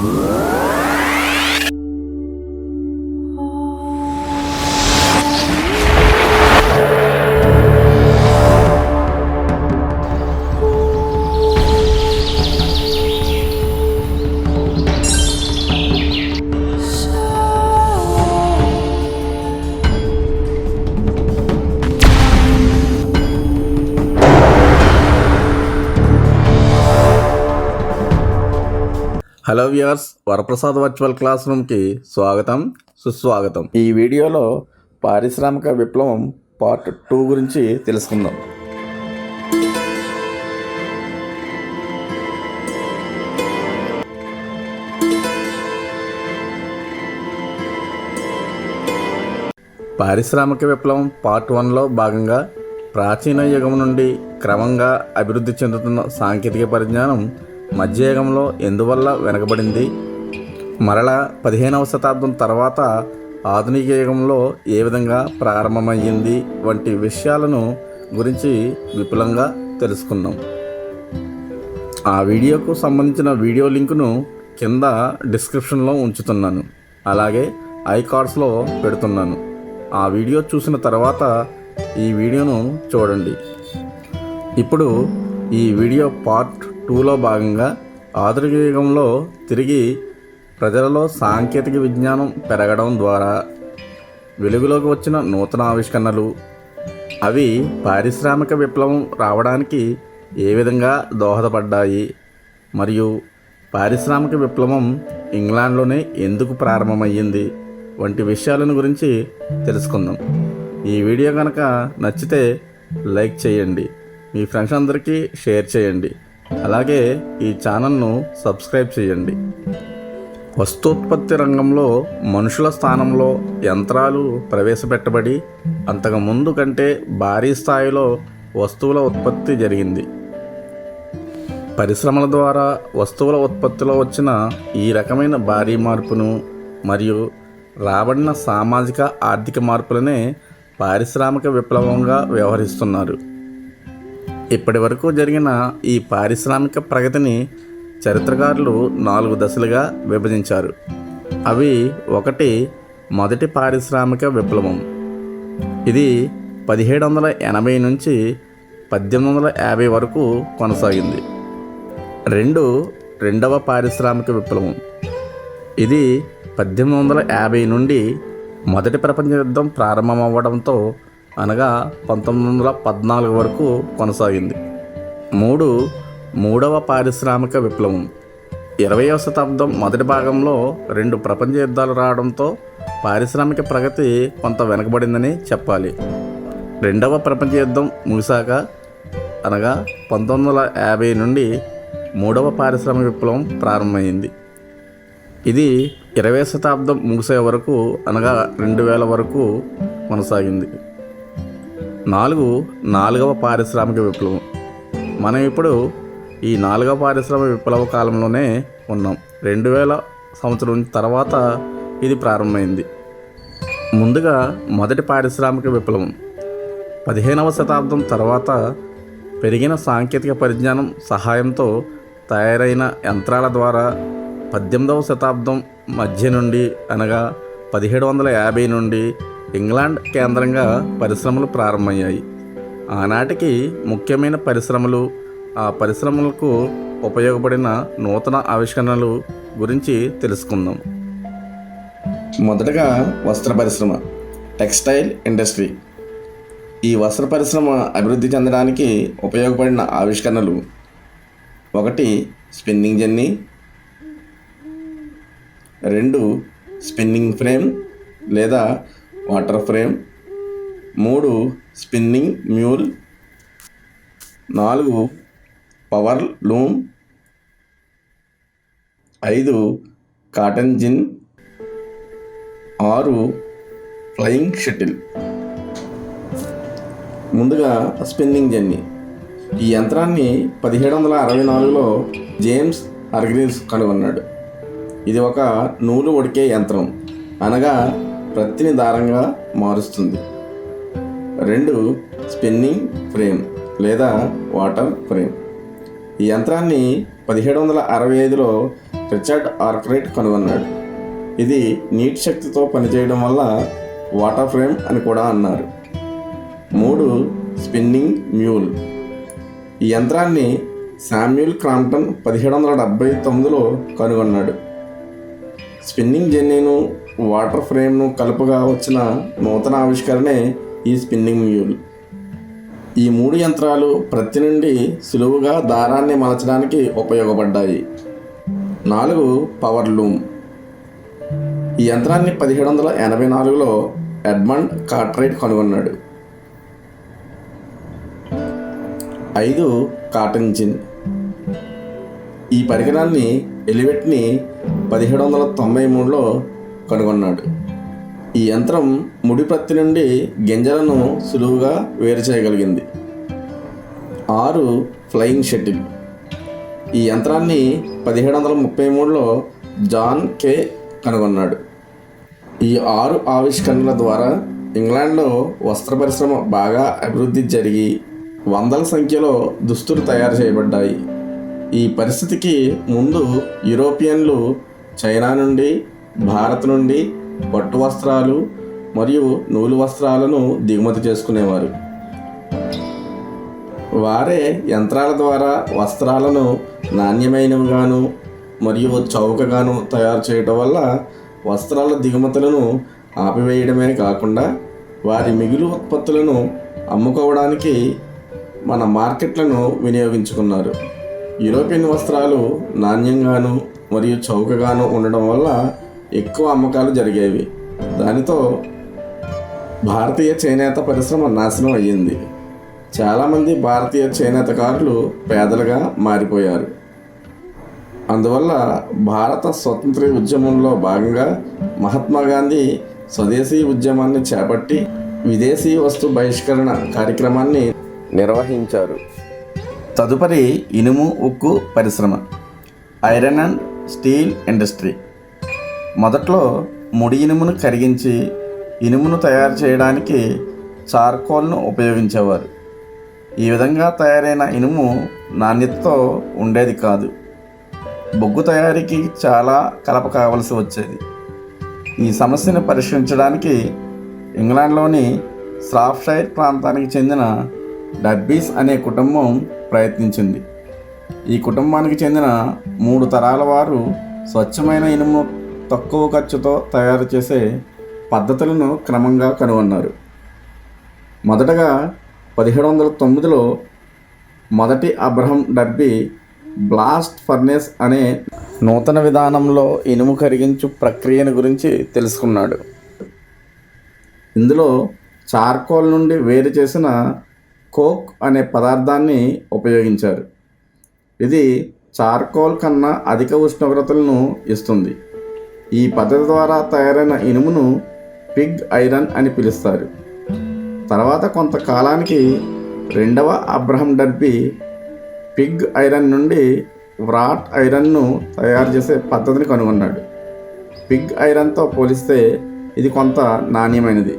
Hello viewers, Varaprasad virtual class రూమ్కి స్వాగతం, సుస్వాగతం. ఈ వీడియోలో పారిశ్రామిక విప్లవం పార్ట్ 2 గురించి తెలుసుకుందాం. పారిశ్రామిక విప్లవం పార్ట్ 1లో భాగంగా ప్రాచీన యుగం నుండి క్రమంగా అభివృద్ధి చెందుతున్న సాంకేతిక పరిజ్ఞానం మధ్యయుగంలో ఎందువల్ల వెనకబడింది, మరలా 15వ శతాబ్దం తర్వాత ఆధునిక యుగంలో ఏ విధంగా ప్రారంభమయ్యింది వంటి విషయాలను గురించి విపులంగా తెలుసుకున్నాం. ఆ వీడియోకు సంబంధించిన వీడియో లింకును కింద డిస్క్రిప్షన్లో ఉంచుతున్నాను, అలాగే ఐకార్డ్స్లో పెడుతున్నాను. ఆ వీడియో చూసిన తర్వాత ఈ వీడియోను చూడండి. ఇప్పుడు ఈ వీడియో పార్ట్ 2లో భాగంగా ఆధునిక యుగంలో తిరిగి ప్రజలలో సాంకేతిక విజ్ఞానం పెరగడం ద్వారా వెలుగులోకి వచ్చిన నూతన ఆవిష్కరణలు, అవి పారిశ్రామిక విప్లవం రావడానికి ఏ విధంగా దోహదపడ్డాయి, మరియు పారిశ్రామిక విప్లవం ఇంగ్లాండ్లోనే ఎందుకు ప్రారంభమయ్యింది వంటి విషయాలను గురించి తెలుసుకుందాం. ఈ వీడియో కనుక నచ్చితే లైక్ చేయండి, మీ ఫ్రెండ్స్ అందరికీ షేర్ చేయండి, అలాగే ఈ ఛానల్ను సబ్స్క్రైబ్ చేయండి. వస్తూత్పత్తి రంగంలో మనుషుల స్థానంలో యంత్రాలు ప్రవేశపెట్టబడి అంతకు ముందు కంటే భారీ స్థాయిలో వస్తువుల ఉత్పత్తి జరిగింది. పరిశ్రమల ద్వారా వస్తువుల ఉత్పత్తిలో వచ్చిన ఈ రకమైన భారీ మార్పును మరియు రాబడిన సామాజిక ఆర్థిక మార్పులనే పారిశ్రామిక విప్లవంగా వ్యవహరిస్తున్నారు. ఇప్పటి వరకు జరిగిన ఈ పారిశ్రామిక ప్రగతిని చరిత్రకారులు 4 దశలుగా విభజించారు. అవి: 1. మొదటి పారిశ్రామిక విప్లవం. ఇది 1780 నుంచి 1850 వరకు కొనసాగింది. 2. రెండవ పారిశ్రామిక విప్లవం. ఇది 1850 నుండి మొదటి ప్రపంచ యుద్ధం ప్రారంభమవ్వడంతో అనగా 1914 వరకు కొనసాగింది. 3. మూడవ పారిశ్రామిక విప్లవం. 20వ శతాబ్దం మొదటి భాగంలో 2 ప్రపంచ యుద్ధాలు రావడంతో పారిశ్రామిక ప్రగతి కొంత వెనకబడిందని చెప్పాలి. రెండవ ప్రపంచ యుద్ధం ముగిశాక అనగా 1950 నుండి మూడవ పారిశ్రామిక విప్లవం ప్రారంభమైంది. ఇది 20వ శతాబ్దం ముగిసే వరకు అనగా 2000 వరకు కొనసాగింది. 4. నాలుగవ పారిశ్రామిక విప్లవం. మనం ఇప్పుడు ఈ 4వ పారిశ్రామిక విప్లవ కాలంలోనే ఉన్నాం. 2000 సంవత్సరం తర్వాత ఇది ప్రారంభమైంది. ముందుగా మొదటి పారిశ్రామిక విప్లవం 15వ శతాబ్దం తర్వాత పెరిగిన సాంకేతిక పరిజ్ఞానం సహాయంతో తయారైన యంత్రాల ద్వారా 18వ శతాబ్దం మధ్య నుండి అనగా 1750 నుండి ఇంగ్లాండ్ కేంద్రంగా పరిశ్రమలు ప్రారంభమయ్యాయి. ఆనాటికి ముఖ్యమైన పరిశ్రమలు, ఆ పరిశ్రమలకు ఉపయోగపడిన నూతన ఆవిష్కరణలు గురించి తెలుసుకుందాం. మొదటగా వస్త్ర పరిశ్రమ, టెక్స్టైల్ ఇండస్ట్రీ. ఈ వస్త్ర పరిశ్రమ అభివృద్ధి చెందడానికి ఉపయోగపడిన ఆవిష్కరణలు: 1. Spinning jenny. 2. స్పిన్నింగ్ ఫ్రేమ్ లేదా water frame. 3. Spinning mule. 4. Power loom. 5. Cotton gin. 6. Flying shuttle. ముందుగా స్పిన్నింగ్ జెన్నీ. ఈ యంత్రాన్ని 1764లో జేమ్స్ హర్గ్రీవ్స్ కనుగొన్నాడు. ఇది ఒక నూలు వడికే యంత్రం, అనగా ప్రత్తిని దారంగా మారుస్తుంది. 2. స్పిన్నింగ్ ఫ్రేమ్ లేదా వాటర్ ఫ్రేమ్. ఈ యంత్రాన్ని 1765లో రిచర్డ్ ఆర్క్రైట్ కనుగొన్నాడు. ఇది నీటి శక్తితో పనిచేయడం వల్ల వాటర్ ఫ్రేమ్ అని కూడా అన్నారు. 3. Spinning mule. ఈ యంత్రాన్ని శామ్యూల్ క్రాంప్టన్ 1779లో కనుగొన్నాడు. స్పిన్నింగ్ జెన్నీను వాటర్ ఫ్రేమ్ను కలుపుగా వచ్చిన నూతన ఆవిష్కరణే ఈ స్పిన్నింగ్ మ్యూల్. ఈ 3 యంత్రాలు ప్రతి నుండి సులువుగా దారాన్ని మలచడానికి ఉపయోగపడ్డాయి. 4. Power loom. ఈ యంత్రాన్ని 1784లో ఎడ్మండ్ కార్ట్రైట్ కనుగొన్నాడు. 5. కాటన్ జిన్. ఈ పరికరాన్ని ఎలివెట్ని 1793లో కనుగొన్నాడు. ఈ యంత్రం ముడి ప్రత్తి నుండి గింజలను సులువుగా వేరు చేయగలిగింది. 6. Flying shuttle. ఈ యంత్రాన్ని 1733లో జాన్ కే కనుగొన్నాడు. ఈ 6 ఆవిష్కరణల ద్వారా ఇంగ్లాండ్లో వస్త్ర పరిశ్రమ బాగా అభివృద్ధి జరిగి వందల సంఖ్యలో దుస్తులు తయారు చేయబడ్డాయి. ఈ పరిస్థితికి ముందు యూరోపియన్లు చైనా నుండి, భారత్ నుండి పట్టు వస్త్రాలు మరియు నూలు వస్త్రాలను దిగుమతి చేసుకునేవారు. వారే యంత్రాల ద్వారా వస్త్రాలను నాణ్యమైనవిగాను మరియు చౌకగాను తయారు చేయటం వల్ల వస్త్రాల దిగుమతులను ఆపివేయడమే కాకుండా వారి మిగులు ఉత్పత్తులను అమ్ముకోవడానికి మన మార్కెట్లను వినియోగించుకున్నారు. యూరోపియన్ వస్త్రాలు నాణ్యంగాను మరియు చౌకగాను ఉండడం వల్ల ఎక్కువ అమ్మకాలు జరిగేవి. దానితో భారతీయ చేనేత పరిశ్రమ నాశనం అయ్యింది. చాలామంది భారతీయ చేనేతకారులు పేదలుగా మారిపోయారు. అందువల్ల భారత స్వతంత్ర ఉద్యమంలో భాగంగా మహాత్మా గాంధీ స్వదేశీ ఉద్యమాన్ని చేపట్టి విదేశీ వస్తు బహిష్కరణ కార్యక్రమాన్ని నిర్వహించారు. తదుపరి ఇనుము ఉక్కు పరిశ్రమ, ఐరన్ అండ్ స్టీల్ ఇండస్ట్రీ. మొదట్లో ముడి ఇనుమును కరిగించి ఇనుమును తయారు చేయడానికి చార్కోల్ను ఉపయోగించేవారు. ఈ విధంగా తయారైన ఇనుము నాణ్యతతో ఉండేది కాదు. బొగ్గు తయారీకి చాలా కలప కావలసి వచ్చేది. ఈ సమస్యను పరిష్కరించడానికి ఇంగ్లాండ్లోని శ్రాఫ్షైర్ ప్రాంతానికి చెందిన డర్బీస్ అనే కుటుంబం ప్రయత్నించింది. ఈ కుటుంబానికి చెందిన 3 తరాల వారు స్వచ్ఛమైన ఇనుము తక్కువ ఖర్చుతో తయారు చేసే పద్ధతులను క్రమంగా కనుగొన్నారు. మొదటగా 1709లో మొదటి అబ్రహం డర్బీ బ్లాస్ట్ ఫర్నేస్ అనే నూతన విధానంలో ఇనుము కరిగించు ప్రక్రియను గురించి తెలుసుకున్నాడు. ఇందులో చార్కోల్ నుండి వేరు చేసిన కోక్ అనే పదార్థాన్ని ఉపయోగించారు. ఇది చార్కోల్ కన్నా అధిక ఉష్ణోగ్రతలను ఇస్తుంది. ఈ పద్ధతి ద్వారా తయారైన ఇనుమును పిగ్ ఐరన్ అని పిలుస్తారు. తర్వాత కొంతకాలానికి రెండవ అబ్రహం డర్బీ పిగ్ ఐరన్ నుండి వ్రాట్ ఐరన్ను తయారు చేసే పద్ధతిని కనుగొన్నాడు. పిగ్ ఐరన్తో పోలిస్తే ఇది కొంత నాణ్యమైనది.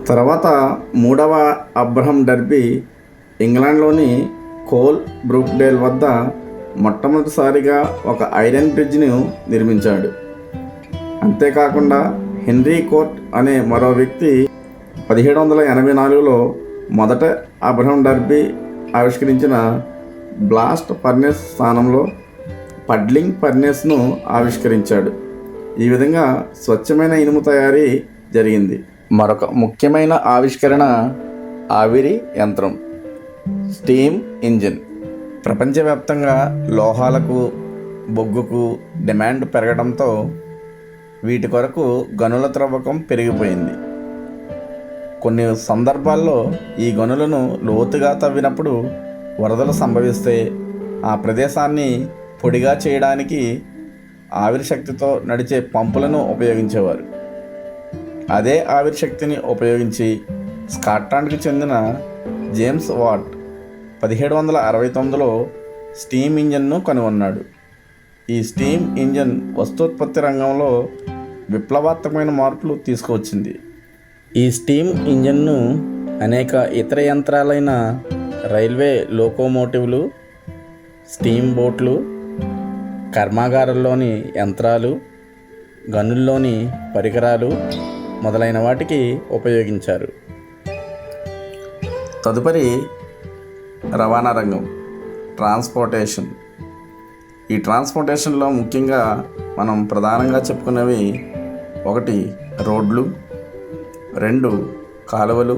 తర్వాత మూడవ అబ్రహం డర్బీ ఇంగ్లాండ్లోని కోల్ బ్రూక్డేల్ వద్ద మొట్టమొదటిసారిగా ఒక ఐరన్ బ్రిడ్జ్ను నిర్మించాడు. అంతేకాకుండా హెన్రీ కోర్ట్ అనే మరో వ్యక్తి 1784లో మొదట అబ్రహం డర్బీ ఆవిష్కరించిన బ్లాస్ట్ ఫర్నేస్ స్థానంలో పడ్లింగ్ ఫర్నేస్ను ఆవిష్కరించాడు. ఈ విధంగా స్వచ్ఛమైన ఇనుము తయారీ జరిగింది. మరొక ముఖ్యమైన ఆవిష్కరణ ఆవిరి యంత్రం, స్టీమ్ ఇంజిన్. ప్రపంచవ్యాప్తంగా లోహాలకు, బొగ్గుకు డిమాండ్ పెరగడంతో వీటి కొరకు గనుల త్రవ్వకం పెరిగిపోయింది. కొన్ని సందర్భాల్లో ఈ గనులను లోతుగా తవ్వినప్పుడు వరదలు సంభవిస్తే ఆ ప్రదేశాన్ని పొడిగా చేయడానికి ఆవిరి శక్తితో నడిచే పంపులను ఉపయోగించేవారు. అదే ఆవిరి శక్తిని ఉపయోగించి స్కాట్లాండ్కి చెందిన జేమ్స్ వాట్ 1769లో స్టీమ్ ఇంజన్ను కనుగొన్నాడు. ఈ స్టీమ్ ఇంజన్ వస్తూత్పత్తి రంగంలో విప్లవాత్మకమైన మార్పులు తీసుకువచ్చింది. ఈ స్టీమ్ ఇంజన్ను అనేక ఇతర యంత్రాలైన రైల్వే లోకోమోటివ్లు, స్టీమ్ బోట్లు, కర్మాగారాల్లోని యంత్రాలు, గనుల్లోని పరికరాలు మొదలైన వాటికి ఉపయోగించారు. తదుపరి రవాణా రంగం, ట్రాన్స్పోర్టేషన్. ఈ ట్రాన్స్పోర్టేషన్లో ముఖ్యంగా మనం ప్రధానంగా చెప్పుకునేవి 1 రోడ్లు, 2 కాలువలు,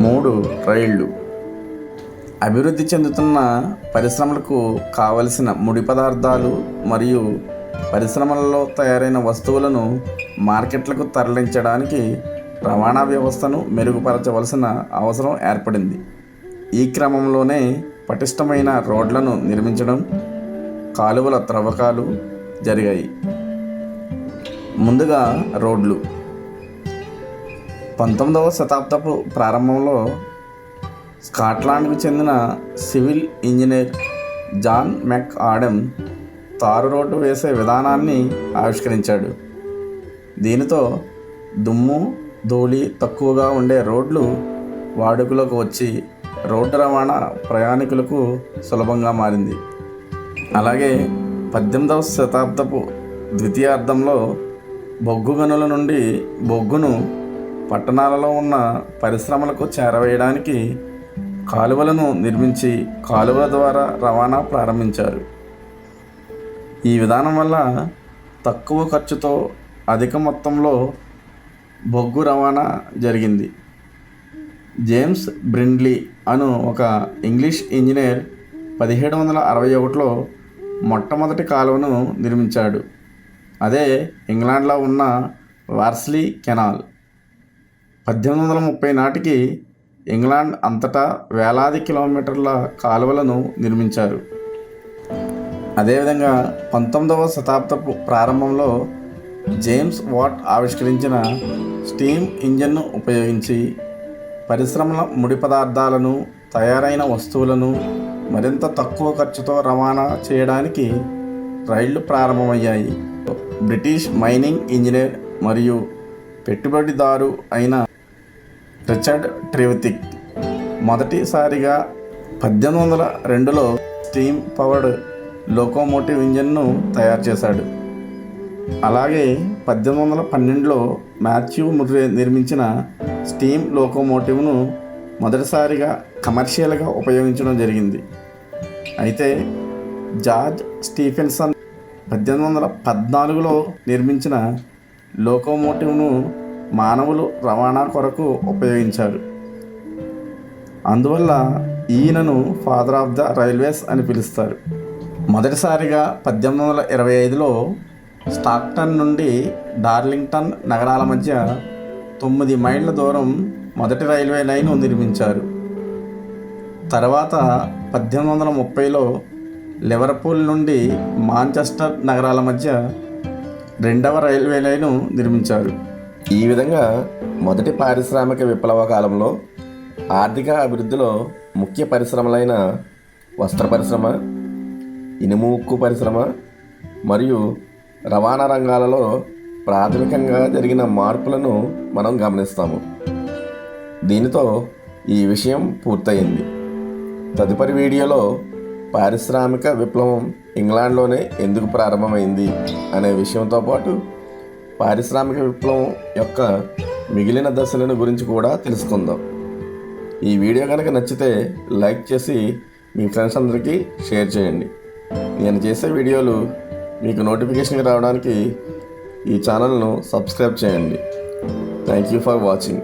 3 రైళ్ళు. అభివృద్ధి చెందుతున్న పరిశ్రమలకు కావలసిన ముడి పదార్థాలు మరియు పరిశ్రమలలో తయారైన వస్తువులను మార్కెట్లకు తరలించడానికి రవాణా వ్యవస్థను మెరుగుపరచవలసిన అవసరం ఏర్పడింది. ఈ క్రమంలోనే పటిష్టమైన రోడ్లను నిర్మించడం, కాలువల త్రవ్వకాలు జరిగాయి. ముందుగా రోడ్లు. 19వ శతాబ్దపు ప్రారంభంలో స్కాట్లాండ్కు చెందిన సివిల్ ఇంజనీర్ జాన్ మెక్ ఆడమ్ తారు రోడ్డు వేసే విధానాన్ని ఆవిష్కరించాడు. దీనితో దుమ్ము, ధూళి తక్కువగా ఉండే రోడ్లు వాడుకలోకి వచ్చి రోడ్డు రవాణా ప్రయాణికులకు సులభంగా మారింది. అలాగే 18వ శతాబ్దపు ద్వితీయార్థంలో బొగ్గు గనుల నుండి బొగ్గును పట్టణాలలో ఉన్న పరిశ్రమలకు చేరవేయడానికి కాలువలను నిర్మించి కాలువల ద్వారా రవాణా ప్రారంభించారు. ఈ విధానం వల్ల తక్కువ ఖర్చుతో అధిక మొత్తంలో బొగ్గు రవాణా జరిగింది. జేమ్స్ బ్రిండ్లీ అను ఒక ఇంగ్లీష్ ఇంజనీర్ 1761లో మొట్టమొదటి కాలువను నిర్మించాడు. అదే ఇంగ్లాండ్లో ఉన్న వార్స్లీ కెనాల్. 1830 నాటికి ఇంగ్లాండ్ అంతటా వేలాది కిలోమీటర్ల కాలువలను నిర్మించారు. అదేవిధంగా 19వ శతాబ్దపు ప్రారంభంలో జేమ్స్ వాట్ ఆవిష్కరించిన స్టీమ్ ఇంజన్ను ఉపయోగించి పరిశ్రమల ముడి పదార్థాలను, తయారైన వస్తువులను మరింత తక్కువ ఖర్చుతో రవాణా చేయడానికి రైళ్లు ప్రారంభమయ్యాయి. బ్రిటిష్ మైనింగ్ ఇంజనీర్ మరియు పెట్టుబడిదారు అయిన రిచర్డ్ ట్రెవిథిక్ మొదటిసారిగా 1802లో స్టీమ్ పవర్డ్ లోకోమోటివ్ ఇంజన్ను తయారు చేశాడు. అలాగే 1812లో మాథ్యూ ముర్రే నిర్మించిన స్టీమ్ లోకోమోటివ్ను మొదటిసారిగా కమర్షియల్గా ఉపయోగించడం జరిగింది. అయితే జార్జ్ స్టీఫెన్సన్ 1814లో నిర్మించిన లోకోమోటివ్ను మానవులు రవాణా కొరకు ఉపయోగించారు. అందువల్ల ఈయనను ఫాదర్ ఆఫ్ ద రైల్వేస్ అని పిలుస్తారు. మొదటిసారిగా 1825లో స్టాక్టన్ నుండి డార్లింగ్టన్ నగరాల మధ్య 9 మైళ్ళ దూరం మొదటి రైల్వే లైను నిర్మించారు. తర్వాత 1830లో లివర్పూల్ నుండి మాంచెస్టర్ నగరాల మధ్య 2వ రైల్వే లైను నిర్మించారు. ఈ విధంగా మొదటి పారిశ్రామిక విప్లవ కాలంలో ఆర్థిక అభివృద్ధిలో ముఖ్య పరిశ్రమలైన వస్త్ర పరిశ్రమ, ఇనుము ఉక్కు పరిశ్రమ మరియు రవాణా రంగాలలో ప్రాథమికంగా జరిగిన మార్పులను మనం గమనిస్తాము. దీనితో ఈ విషయం పూర్తయింది. తదుపరి వీడియోలో పారిశ్రామిక విప్లవం ఇంగ్లాండ్లోనే ఎందుకు ప్రారంభమైంది అనే విషయంతో పాటు పారిశ్రామిక విప్లవం యొక్క మిగిలిన దశలను గురించి కూడా తెలుసుకుందాం. ఈ వీడియో కనుక నచ్చితే లైక్ చేసి మీ ఫ్రెండ్స్ అందరికీ షేర్ చేయండి. నేను చేసే వీడియోలు మీకు నోటిఫికేషన్ రావడానికి ఈ ఛానల్ను సబ్స్క్రైబ్ చేయండి. Thank you for watching.